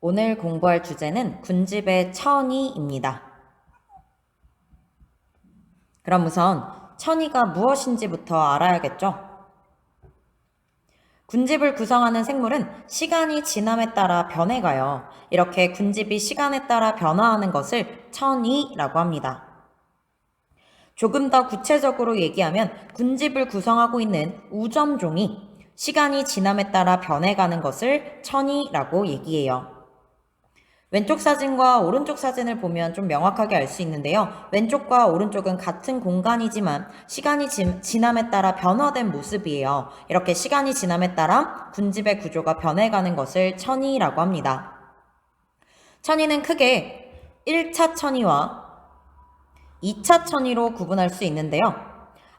오늘 공부할 주제는 군집의 천이입니다. 그럼 우선 천이가 무엇인지부터 알아야겠죠? 군집을 구성하는 생물은 시간이 지남에 따라 변해가요. 이렇게 군집이 시간에 따라 변화하는 것을 천이라고 합니다. 조금 더 구체적으로 얘기하면 군집을 구성하고 있는 우점종이 시간이 지남에 따라 변해가는 것을 천이라고 얘기해요. 왼쪽 사진과 오른쪽 사진을 보면 좀 명확하게 알 수 있는데요. 왼쪽과 오른쪽은 같은 공간이지만 시간이 지남에 따라 변화된 모습이에요. 이렇게 시간이 지남에 따라 군집의 구조가 변해가는 것을 천이라고 합니다. 천이는 크게 1차 천이와 2차 천이로 구분할 수 있는데요.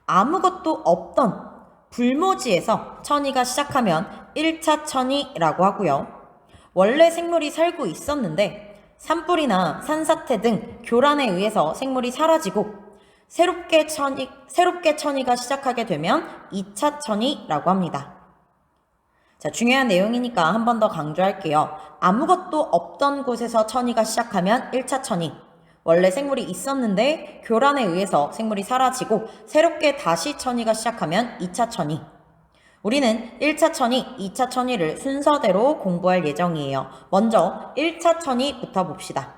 아무것도 없던 불모지에서 천이가 시작하면 1차 천이라고 하고요. 원래 생물이 살고 있었는데 산불이나 산사태 등 교란에 의해서 생물이 사라지고 새롭게 천이가 시작하게 되면 2차 천이라고 합니다. 자, 중요한 내용이니까 한 번 더 강조할게요. 아무것도 없던 곳에서 천이가 시작하면 1차 천이, 원래 생물이 있었는데 교란에 의해서 생물이 사라지고 새롭게 다시 천이가 시작하면 2차 천이. 우리는 1차 천이, 2차 천이를 순서대로 공부할 예정이에요. 먼저 1차 천이부터 봅시다.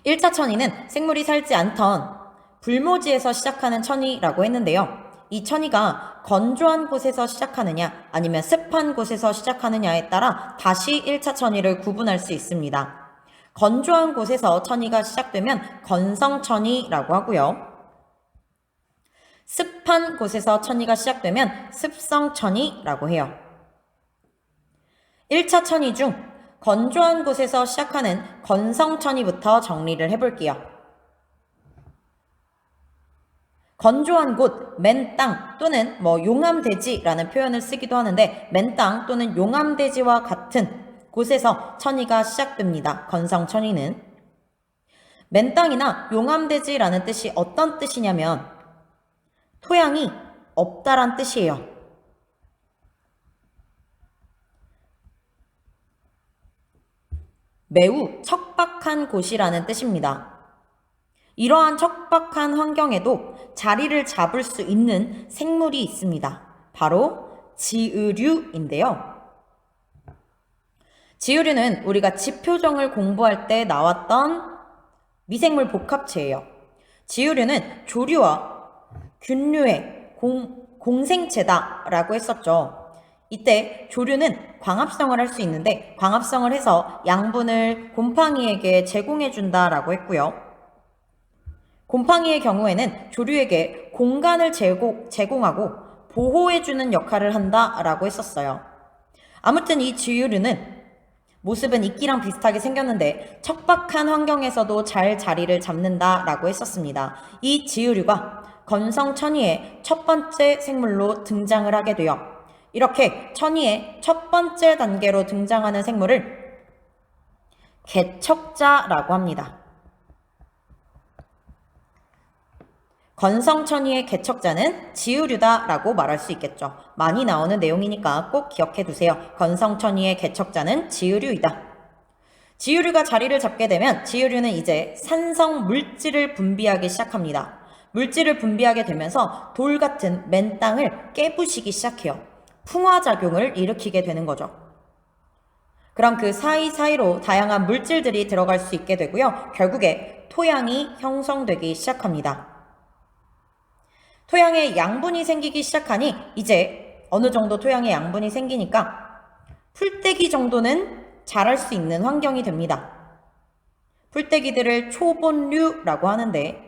1차 천이는 생물이 살지 않던 불모지에서 시작하는 천이라고 했는데요. 이 천이가 건조한 곳에서 시작하느냐 아니면 습한 곳에서 시작하느냐에 따라 다시 1차 천이를 구분할 수 있습니다. 건조한 곳에서 천이가 시작되면 건성천이라고 하고요. 습한 곳에서 천이가 시작되면 습성천이라고 해요. 1차 천이 중 건조한 곳에서 시작하는 건성천이부터 정리를 해볼게요. 건조한 곳, 맨땅 또는 용암대지라는 표현을 쓰기도 하는데 맨땅 또는 용암대지와 같은 곳에서 천이가 시작됩니다. 건성천이는. 맨땅이나 용암대지라는 뜻이 어떤 뜻이냐면 토양이 없다란 뜻이에요. 매우 척박한 곳이라는 뜻입니다. 이러한 척박한 환경에도 자리를 잡을 수 있는 생물이 있습니다. 바로 지으류인데요. 지으류는 우리가 지표정을 공부할 때 나왔던 미생물 복합체예요. 지으류는 조류와 균류의 공생체다라고 했었죠. 이때 조류는 광합성을 할 수 있는데 광합성을 해서 양분을 곰팡이에게 제공해준다라고 했고요. 곰팡이의 경우에는 조류에게 공간을 제공하고 보호해주는 역할을 한다라고 했었어요. 아무튼 이 지유류는 모습은 이끼랑 비슷하게 생겼는데 척박한 환경에서도 잘 자리를 잡는다라고 했었습니다. 이 지유류가 건성천이의 첫 번째 생물로 등장을 하게 되어 이렇게 천이의 첫 번째 단계로 등장하는 생물을 개척자라고 합니다. 건성천이의 개척자는 지으류다라고 말할 수 있겠죠. 많이 나오는 내용이니까 꼭 기억해 두세요. 건성천이의 개척자는 지으류이다. 지으류가 자리를 잡게 되면 지으류는 이제 산성 물질을 분비하기 시작합니다. 물질을 분비하게 되면서 돌 같은 맨 땅을 깨부시기 시작해요. 풍화작용을 일으키게 되는 거죠. 그럼 그 사이사이로 다양한 물질들이 들어갈 수 있게 되고요. 결국에 토양이 형성되기 시작합니다. 토양에 양분이 생기기 시작하니 이제 어느 정도 토양에 양분이 생기니까 풀떼기 정도는 자랄 수 있는 환경이 됩니다. 풀떼기들을 초본류라고 하는데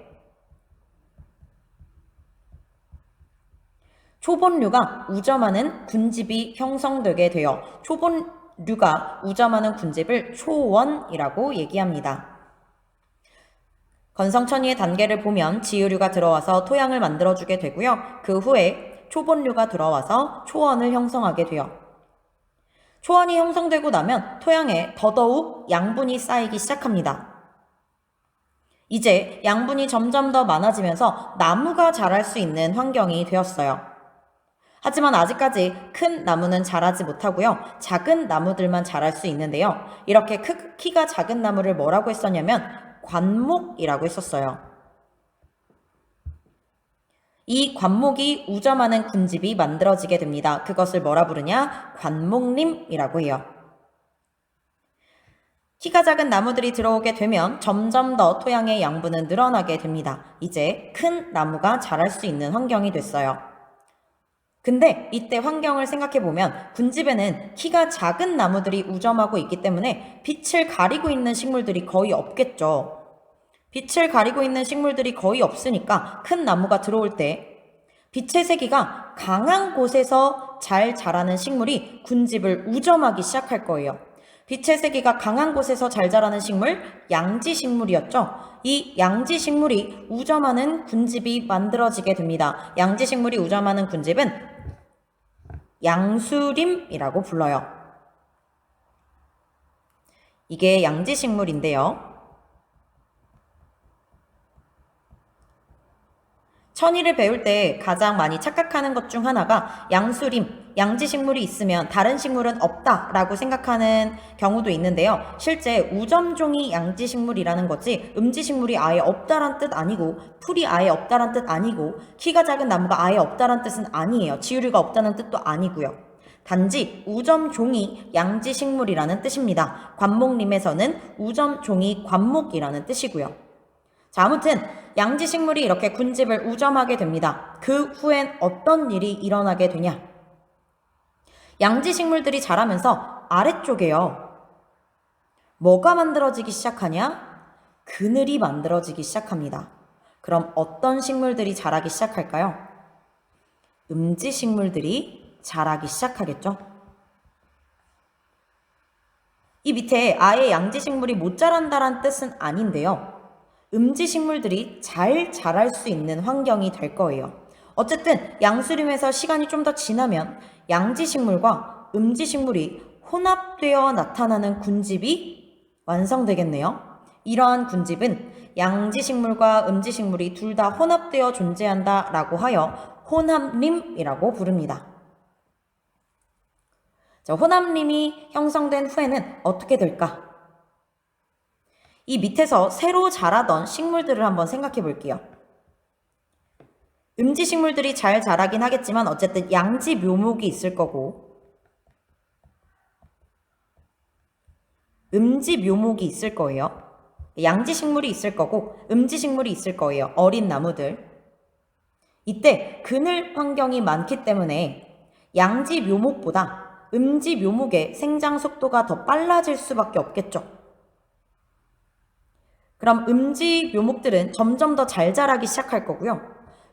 초본류가 우점하는 군집이 형성되게 되어 초본류가 우점하는 군집을 초원이라고 얘기합니다. 건성천이의 단계를 보면 지으류가 들어와서 토양을 만들어주게 되고요. 그 후에 초본류가 들어와서 초원을 형성하게 돼요. 초원이 형성되고 나면 토양에 더더욱 양분이 쌓이기 시작합니다. 이제 양분이 점점 더 많아지면서 나무가 자랄 수 있는 환경이 되었어요. 하지만 아직까지 큰 나무는 자라지 못하고요. 작은 나무들만 자랄 수 있는데요. 이렇게 키가 작은 나무를 뭐라고 했었냐면 관목이라고 했었어요. 이 관목이 우점하는 군집이 만들어지게 됩니다. 그것을 뭐라 부르냐? 관목림이라고 해요. 키가 작은 나무들이 들어오게 되면 점점 더 토양의 양분은 늘어나게 됩니다. 이제 큰 나무가 자랄 수 있는 환경이 됐어요. 근데 이때 환경을 생각해보면 군집에는 키가 작은 나무들이 우점하고 있기 때문에 빛을 가리고 있는 식물들이 거의 없겠죠. 빛을 가리고 있는 식물들이 거의 없으니까 큰 나무가 들어올 때 빛의 세기가 강한 곳에서 잘 자라는 식물이 군집을 우점하기 시작할 거예요. 빛의 세기가 강한 곳에서 잘 자라는 식물, 양지식물이었죠. 이 양지식물이 우점하는 군집이 만들어지게 됩니다. 양지식물이 우점하는 군집은 양수림이라고 불러요. 이게 양지식물인데요. 천일을 배울 때 가장 많이 착각하는 것 중 하나가 양수림, 양지식물이 있으면 다른 식물은 없다라고 생각하는 경우도 있는데요. 실제 우점종이 양지식물이라는 거지 음지식물이 아예 없다란 뜻 아니고 풀이 아예 없다란 뜻 아니고 키가 작은 나무가 아예 없다란 뜻은 아니에요. 지유류가 없다는 뜻도 아니고요. 단지 우점종이 양지식물이라는 뜻입니다. 관목림에서는 우점종이 관목이라는 뜻이고요. 자, 아무튼 양지식물이 이렇게 군집을 우점하게 됩니다. 그 후엔 어떤 일이 일어나게 되냐? 양지식물들이 자라면서 아래쪽에요. 뭐가 만들어지기 시작하냐? 그늘이 만들어지기 시작합니다. 그럼 어떤 식물들이 자라기 시작할까요? 음지식물들이 자라기 시작하겠죠? 이 밑에 아예 양지식물이 못 자란다란 뜻은 아닌데요. 음지식물들이 잘 자랄 수 있는 환경이 될 거예요. 어쨌든 양수림에서 시간이 좀 더 지나면 양지식물과 음지식물이 혼합되어 나타나는 군집이 완성되겠네요. 이러한 군집은 양지식물과 음지식물이 둘 다 혼합되어 존재한다라고 하여 혼합림이라고 부릅니다. 자, 혼합림이 형성된 후에는 어떻게 될까? 이 밑에서 새로 자라던 식물들을 한번 생각해 볼게요. 음지식물들이 잘 자라긴 하겠지만 어쨌든 양지 묘목이 있을 거고 음지 묘목이 있을 거예요. 양지식물이 있을 거고 음지식물이 있을 거예요. 어린 나무들. 이때 그늘 환경이 많기 때문에 양지 묘목보다 음지 묘목의 생장 속도가 더 빨라질 수밖에 없겠죠. 그럼 음지 묘목들은 점점 더 잘 자라기 시작할 거고요.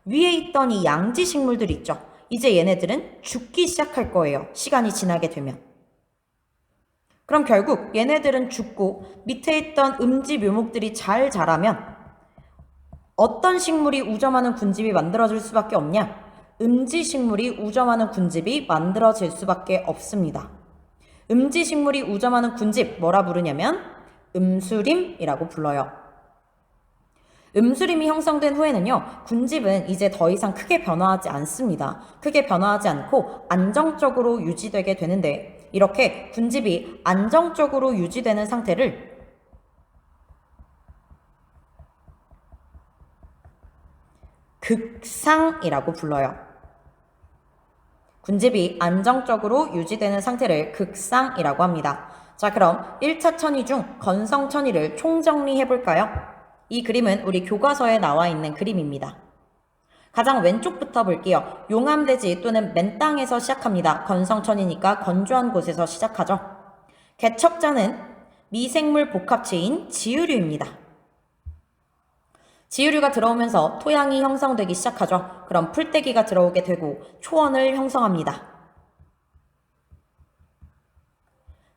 위에 있던 이 양지 식물들 있죠. 이제 얘네들은 죽기 시작할 거예요. 시간이 지나게 되면. 그럼 결국 얘네들은 죽고 밑에 있던 음지 묘목들이 잘 자라면 어떤 식물이 우점하는 군집이 만들어질 수밖에 없냐? 음지 식물이 우점하는 군집이 만들어질 수밖에 없습니다. 음지 식물이 우점하는 군집 뭐라 부르냐면 음수림이라고 불러요. 음수림이 형성된 후에는요, 군집은 이제 더 이상 크게 변화하지 않습니다. 크게 변화하지 않고 안정적으로 유지되게 되는데, 이렇게 군집이 안정적으로 유지되는 상태를 극상이라고 불러요. 군집이 안정적으로 유지되는 상태를 극상이라고 합니다. 자, 그럼 1차 천이 중 건성 천이를 총정리해 볼까요? 이 그림은 우리 교과서에 나와 있는 그림입니다. 가장 왼쪽부터 볼게요. 용암대지 또는 맨땅에서 시작합니다. 건성천이니까 건조한 곳에서 시작하죠. 개척자는 미생물 복합체인 지유류입니다. 지유류가 들어오면서 토양이 형성되기 시작하죠. 그럼 풀떼기가 들어오게 되고 초원을 형성합니다.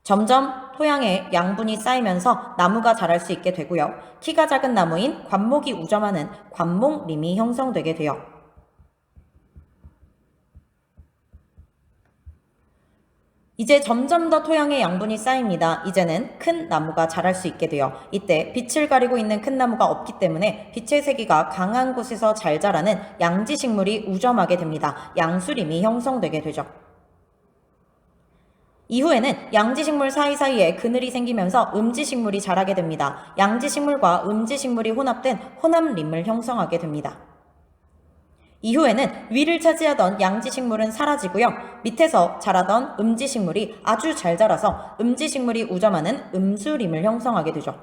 점점 토양에 양분이 쌓이면서 나무가 자랄 수 있게 되고요. 키가 작은 나무인 관목이 우점하는 관목림이 형성되게 돼요. 이제 점점 더 토양의 양분이 쌓입니다. 이제는 큰 나무가 자랄 수 있게 돼요. 이때 빛을 가리고 있는 큰 나무가 없기 때문에 빛의 세기가 강한 곳에서 잘 자라는 양지식물이 우점하게 됩니다. 양수림이 형성되게 되죠. 이후에는 양지식물 사이사이에 그늘이 생기면서 음지식물이 자라게 됩니다. 양지식물과 음지식물이 혼합된 혼합림을 형성하게 됩니다. 이후에는 위를 차지하던 양지식물은 사라지고요. 밑에서 자라던 음지식물이 아주 잘 자라서 음지식물이 우점하는 음수림을 형성하게 되죠.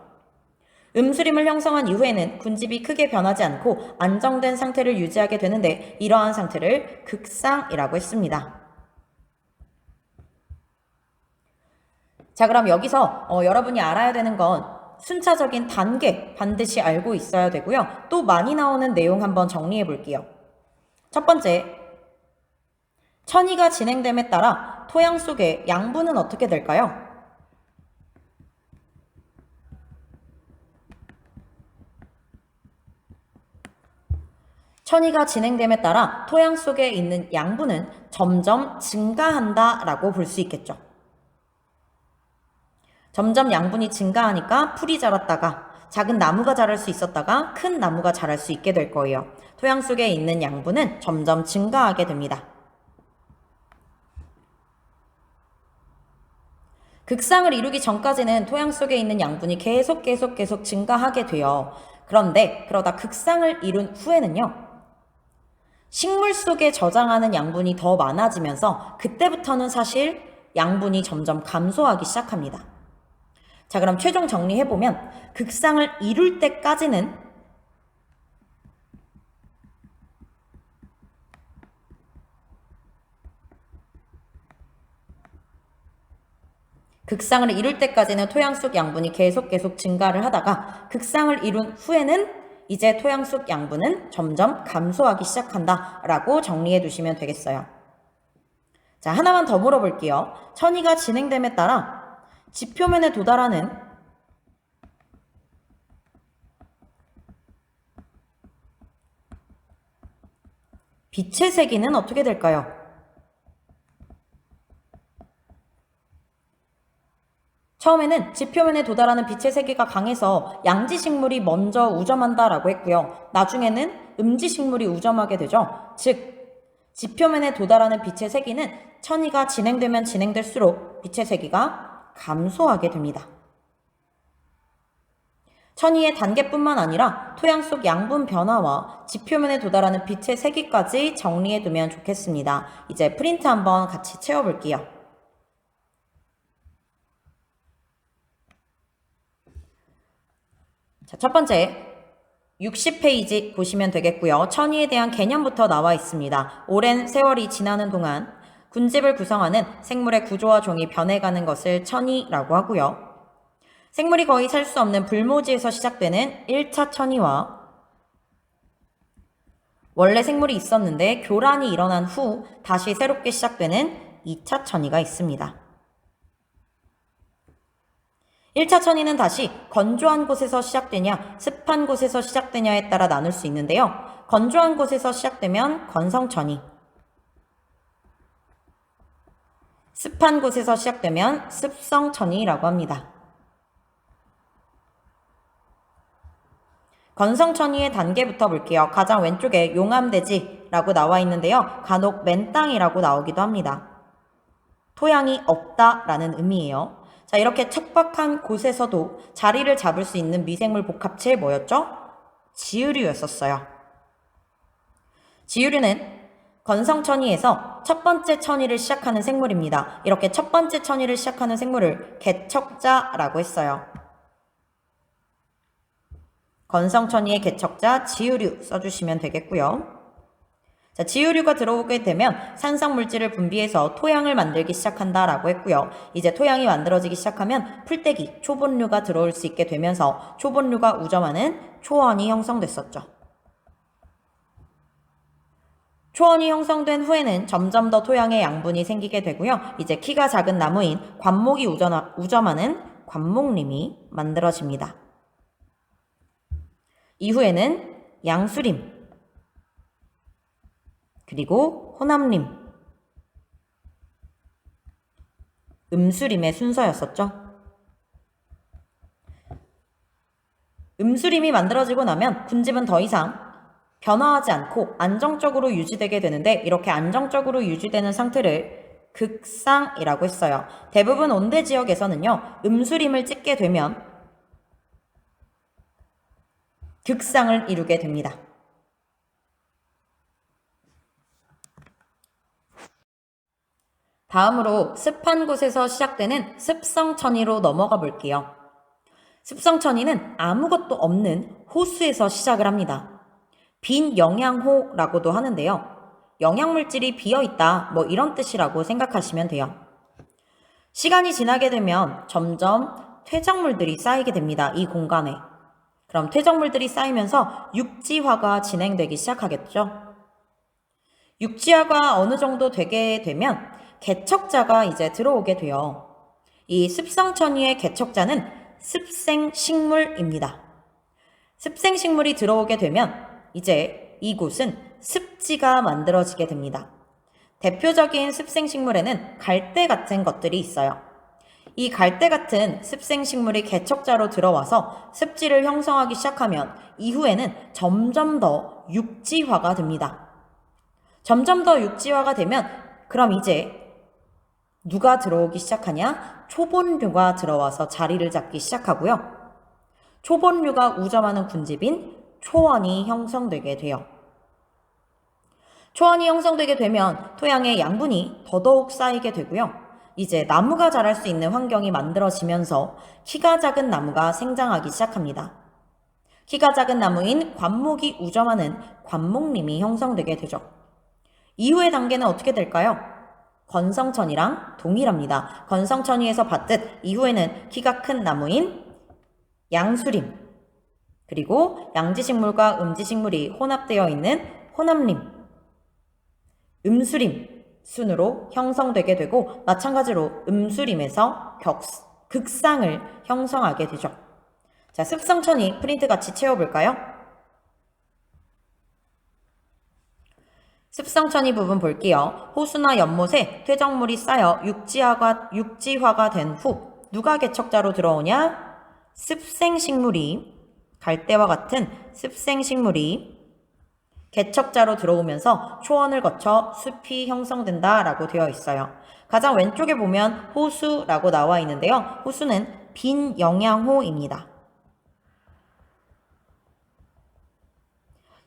음수림을 형성한 이후에는 군집이 크게 변하지 않고 안정된 상태를 유지하게 되는데 이러한 상태를 극상이라고 했습니다. 자, 그럼 여기서 여러분이 알아야 되는 건 순차적인 단계 반드시 알고 있어야 되고요. 또 많이 나오는 내용 한번 정리해 볼게요. 첫 번째, 천이가 진행됨에 따라 토양 속의 양분은 어떻게 될까요? 천이가 진행됨에 따라 토양 속에 있는 양분은 점점 증가한다 라고 볼 수 있겠죠. 점점 양분이 증가하니까 풀이 자랐다가 작은 나무가 자랄 수 있었다가 큰 나무가 자랄 수 있게 될 거예요. 토양 속에 있는 양분은 점점 증가하게 됩니다. 극상을 이루기 전까지는 토양 속에 있는 양분이 계속 증가하게 돼요. 그런데 그러다 극상을 이룬 후에는요. 식물 속에 저장하는 양분이 더 많아지면서 그때부터는 사실 양분이 점점 감소하기 시작합니다. 자, 그럼 최종 정리해보면 극상을 이룰 때까지는 토양 속 양분이 계속 증가를 하다가 극상을 이룬 후에는 이제 토양 속 양분은 점점 감소하기 시작한다 라고 정리해 두시면 되겠어요. 자, 하나만 더 물어볼게요. 천이가 진행됨에 따라 지표면에 도달하는 빛의 세기는 어떻게 될까요? 처음에는 지표면에 도달하는 빛의 세기가 강해서 양지식물이 먼저 우점한다라고 했고요. 나중에는 음지식물이 우점하게 되죠. 즉, 지표면에 도달하는 빛의 세기는 천이가 진행되면 진행될수록 빛의 세기가 감소하게 됩니다. 천이의 단계뿐만 아니라 토양 속 양분 변화와 지표면에 도달하는 빛의 세기까지 정리해두면 좋겠습니다. 이제 프린트 한번 같이 채워볼게요. 자, 첫 번째 60페이지 보시면 되겠고요. 천이에 대한 개념부터 나와 있습니다. 오랜 세월이 지나는 동안 군집을 구성하는 생물의 구조와 종이 변해가는 것을 천이라고 하고요. 생물이 거의 살 수 없는 불모지에서 시작되는 1차 천이와 원래 생물이 있었는데 교란이 일어난 후 다시 새롭게 시작되는 2차 천이가 있습니다. 1차 천이는 다시 건조한 곳에서 시작되냐 습한 곳에서 시작되냐에 따라 나눌 수 있는데요. 건조한 곳에서 시작되면 건성천이, 습한 곳에서 시작되면 습성천이라고 합니다. 건성천이의 단계부터 볼게요. 가장 왼쪽에 용암대지라고 나와 있는데요. 간혹 맨땅이라고 나오기도 합니다. 토양이 없다라는 의미예요. 자, 이렇게 척박한 곳에서도 자리를 잡을 수 있는 미생물 복합체 뭐였죠? 지유류였었어요. 지유류는 건성천이에서 첫 번째 천이를 시작하는 생물입니다. 이렇게 첫 번째 천이를 시작하는 생물을 개척자라고 했어요. 건성천이의 개척자 지유류 써주시면 되겠고요. 자, 지유류가 들어오게 되면 산성물질을 분비해서 토양을 만들기 시작한다라고 했고요. 이제 토양이 만들어지기 시작하면 풀떼기, 초본류가 들어올 수 있게 되면서 초본류가 우점하는 초원이 형성됐었죠. 초원이 형성된 후에는 점점 더 토양에 양분이 생기게 되고요. 이제 키가 작은 나무인 관목이 우점하는 관목림이 만들어집니다. 이후에는 양수림, 그리고 혼합림, 음수림의 순서였었죠. 음수림이 만들어지고 나면 군집은 더 이상 변화하지 않고 안정적으로 유지되게 되는데, 이렇게 안정적으로 유지되는 상태를 극상이라고 했어요. 대부분 온대 지역에서는요, 음수림을 찍게 되면 극상을 이루게 됩니다. 다음으로 습한 곳에서 시작되는 습성천이로 넘어가 볼게요. 습성천이는 아무것도 없는 호수에서 시작을 합니다. 빈 영양호라고도 하는데요. 영양물질이 비어있다, 뭐 이런 뜻이라고 생각하시면 돼요. 시간이 지나게 되면 점점 퇴적물들이 쌓이게 됩니다. 이 공간에. 그럼 퇴적물들이 쌓이면서 육지화가 진행되기 시작하겠죠. 육지화가 어느 정도 되게 되면 개척자가 이제 들어오게 돼요. 이 습성천이의 개척자는 습생식물입니다. 습생식물이 들어오게 되면 이제 이곳은 습지가 만들어지게 됩니다. 대표적인 습생식물에는 갈대 같은 것들이 있어요. 이 갈대 같은 습생식물이 개척자로 들어와서 습지를 형성하기 시작하면 이후에는 점점 더 육지화가 됩니다. 점점 더 육지화가 되면 그럼 이제 누가 들어오기 시작하냐? 초본류가 들어와서 자리를 잡기 시작하고요. 초본류가 우점하는 군집인 초원이 형성되게 돼요. 초원이 형성되게 되면 토양의 양분이 더더욱 쌓이게 되고요. 이제 나무가 자랄 수 있는 환경이 만들어지면서 키가 작은 나무가 생장하기 시작합니다. 키가 작은 나무인 관목이 우점하는 관목림이 형성되게 되죠. 이후의 단계는 어떻게 될까요? 건성천이랑 동일합니다. 건성천이에서 봤듯 이후에는 키가 큰 나무인 양수림, 그리고 양지식물과 음지식물이 혼합되어 있는 혼합림, 음수림 순으로 형성되게 되고, 마찬가지로 음수림에서 극상을 형성하게 되죠. 자, 습성천이 프린트 같이 채워볼까요? 습성천이 부분 볼게요. 호수나 연못에 퇴적물이 쌓여 육지화가 된 후 누가 개척자로 들어오냐? 습생식물이, 갈대와 같은 습생식물이 개척자로 들어오면서 초원을 거쳐 숲이 형성된다 라고 되어 있어요. 가장 왼쪽에 보면 호수라고 나와 있는데요. 호수는 빈 영양호입니다.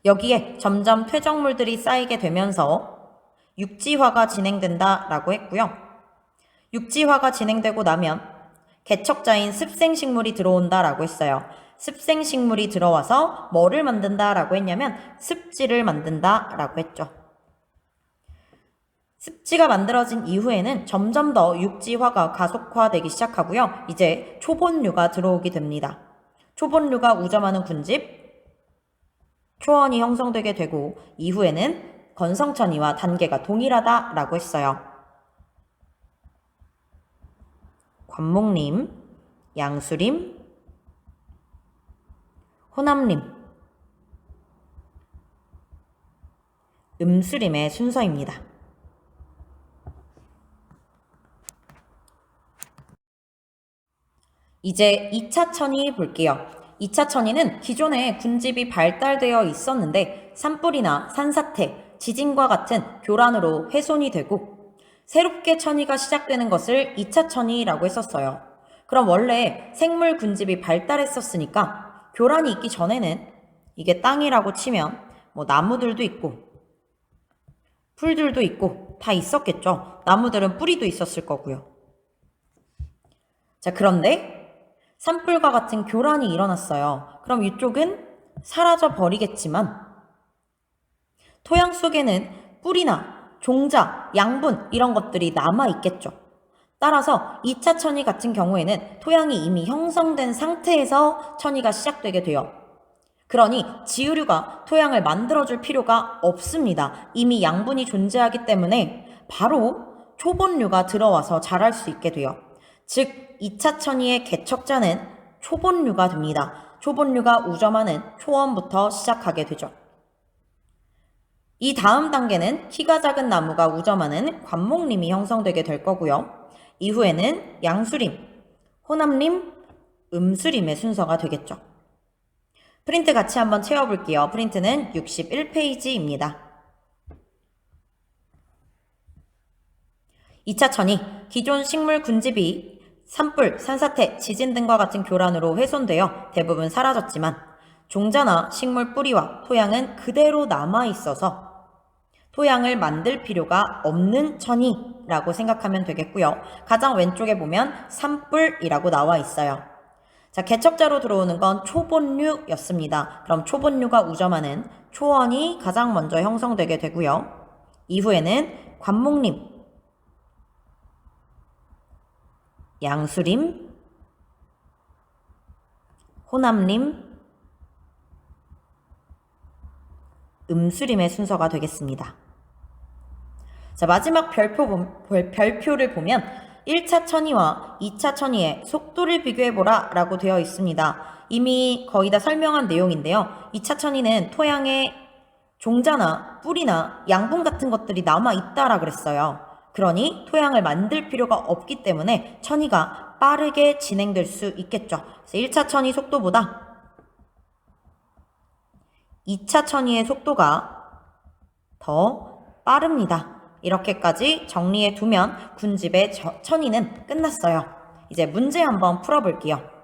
여기에 점점 퇴적물들이 쌓이게 되면서 육지화가 진행된다 라고 했고요. 육지화가 진행되고 나면 개척자인 습생식물이 들어온다 라고 했어요. 습생식물이 들어와서 뭐를 만든다 라고 했냐면 습지를 만든다 라고 했죠. 습지가 만들어진 이후에는 점점 더 육지화가 가속화되기 시작하고요. 이제 초본류가 들어오게 됩니다. 초본류가 우점하는 군집, 초원이 형성되게 되고 이후에는 건성천이와 단계가 동일하다 라고 했어요. 관목림, 양수림, 호남림, 음수림의 순서입니다. 이제 2차 천이 볼게요. 2차 천이는 기존에 군집이 발달되어 있었는데 산불이나 산사태, 지진과 같은 교란으로 훼손이 되고 새롭게 천이가 시작되는 것을 2차 천이라고 했었어요. 그럼 원래 생물 군집이 발달했었으니까 교란이 있기 전에는 이게 땅이라고 치면 뭐 나무들도 있고 풀들도 있고 다 있었겠죠. 나무들은 뿌리도 있었을 거고요. 자, 그런데 산불과 같은 교란이 일어났어요. 그럼 이쪽은 사라져 버리겠지만 토양 속에는 뿌리나 종자, 양분 이런 것들이 남아있겠죠. 따라서 2차 천이 같은 경우에는 토양이 이미 형성된 상태에서 천이가 시작되게 돼요. 그러니 지유류가 토양을 만들어줄 필요가 없습니다. 이미 양분이 존재하기 때문에 바로 초본류가 들어와서 자랄 수 있게 돼요. 즉 2차 천이의 개척자는 초본류가 됩니다. 초본류가 우점하는 초원부터 시작하게 되죠. 이 다음 단계는 키가 작은 나무가 우점하는 관목림이 형성되게 될 거고요. 이후에는 양수림, 호남림, 음수림의 순서가 되겠죠. 프린트 같이 한번 채워볼게요. 프린트는 61페이지입니다. 2차 천이 기존 식물 군집이 산불, 산사태, 지진 등과 같은 교란으로 훼손되어 대부분 사라졌지만 종자나 식물 뿌리와 토양은 그대로 남아있어서 토양을 만들 필요가 없는 천이라고 생각하면 되겠고요. 가장 왼쪽에 보면 산불이라고 나와 있어요. 자, 개척자로 들어오는 건 초본류였습니다. 그럼 초본류가 우점하는 초원이 가장 먼저 형성되게 되고요. 이후에는 관목림, 양수림, 호남림, 음수림의 순서가 되겠습니다. 자, 마지막 별표를 보면 1차 천이와 2차 천이의 속도를 비교해보라 라고 되어 있습니다. 이미 거의 다 설명한 내용인데요. 2차 천이는 토양에 종자나 뿌리나 양분 같은 것들이 남아있다라 그랬어요. 그러니 토양을 만들 필요가 없기 때문에 천이가 빠르게 진행될 수 있겠죠. 그래서 1차 천이 속도보다 2차 천이의 속도가 더 빠릅니다. 이렇게까지 정리해 두면 군집의 천이는 끝났어요. 이제 문제 한번 풀어볼게요.